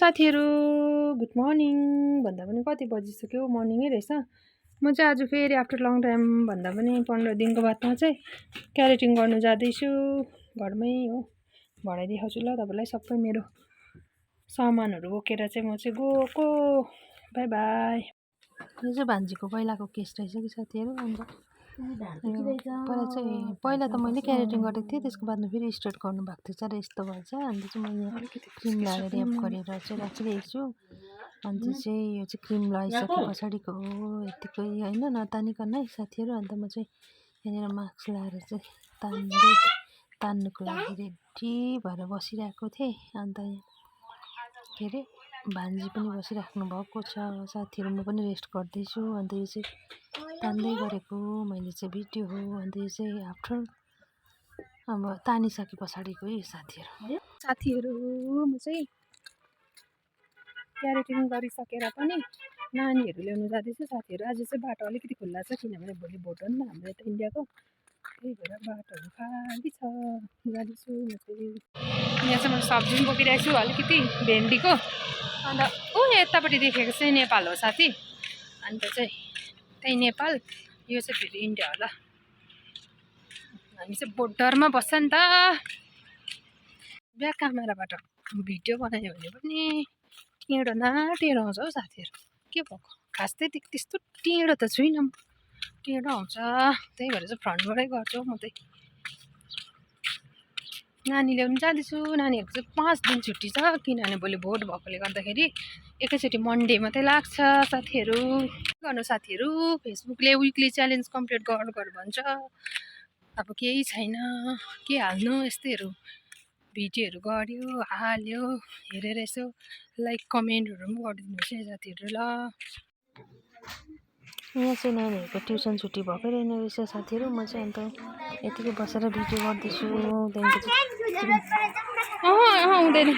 साथीहरु good morning भन्दा पनि कति बजिसक्यो मर्निङै रहेछ। म चाहिँ आज फेरि आफ्टर लङ टाइम भन्दा पनि 15 दिनको बादमा चाहिँ क्यारेटिङ गर्नु जाँदैछु। घरमै हो, भरे देखाउँछु ल तपाईलाई सबै मेरो सामानहरु बोकेर चाहिँ म चाहिँ गएको। Bye bye. यो चाहिँ भान्जीको पहिलाको केस रहेछ कि साथीहरु। अन्त पहिला त मैले क्यारेटिङ गरेको थिएँ, त्यसको बादमा फेरि स्ट्रेट गर्नु भएको थिएछ र यस्तो भएछ। अन्त चाहिँ मैले क्रिम लगाएर र्याप गरेर चाहिँ राखिरहेको छु। अन्त चाहिँ यो चाहिँ क्रिम लगाइसके पछाडिको हो, यतिकै हैन, नतानिकन है साथीहरु। अन्त म चाहिँ यहाँनिर मास्क लगाएर चाहिँ तान्नुको लागि रेडी भएर बसिरहेको थिएँ। अन्त के अरे भान्जी पनि बसिराख्नु भएको छ साथीहरु, म पनि रेस्ट गर्दैछु। अन्त यो चाहिँ तान्दै गरेको मैले चाहिँ भिडियो हो। अन्त यो चाहिँ आफ्टर अब तानिसके पछाडिको यो साथीहरु म चाहिँ क्यारेटिङ गरिसकेर पनि नानीहरु ल्याउनु जाँदैछु साथीहरु। आज चाहिँ बाटो अलिकति खुल्ला छ, किनभने भोलि भोट हो नि त हाम्रो यता इन्डियाको, त्यही भएर बाटोहरु खाली छ। जाँदैछु म चाहिँ। यहाँ चाहिँ म सब्जी पनि बोकिरहेको छु अलिकति भेन्डीको। अन्त यतापट्टि देखेको चाहिँ नेपाल हो साथी। अन्त चाहिँ त्यही नेपाल, यो चाहिँ फेरि इन्डिया होला। हामी चाहिँ बोर्डरमा बस्छ नि त। ब्याक क्यामेराबाट भिडियो बनायो भने पनि टेढो न टेढो आउँछ हौ साथीहरु। के भएको खास चाहिँ त्यस्तो टेढो त छुइनँ, टेढो आउँछ। त्यही भएर चाहिँ फ्रन्टबाटै गर्छु म चाहिँ। नानी ल्याउनु जाँदैछु। नानीहरूको चाहिँ 5 दिन छुट्टी छ, किनभने भोलि भोट भएकोले गर्दाखेरि एकैचोटि मन्डे मात्रै लाग्छ साथीहरु। के गर्नु साथीहरु, फेसबुकले विकली च्यालेन्ज कम्प्लिट गर भन्छ। अब केही छैन, के हाल्नु, यस्तैहरु भिडियोहरु गर्यो हाल्यो, हेरेर यसो लाइक कमेन्टहरु पनि गरिदिनुहोस् है साथीहरु ल। यहाँ चाहिँ नानीहरूको ट्युसन छुट्टी भएकै रहेन रहेछ साथीहरु। म चाहिँ अन्त यतिकै बसेर भिडियो गर्दैछु। हुँदैन।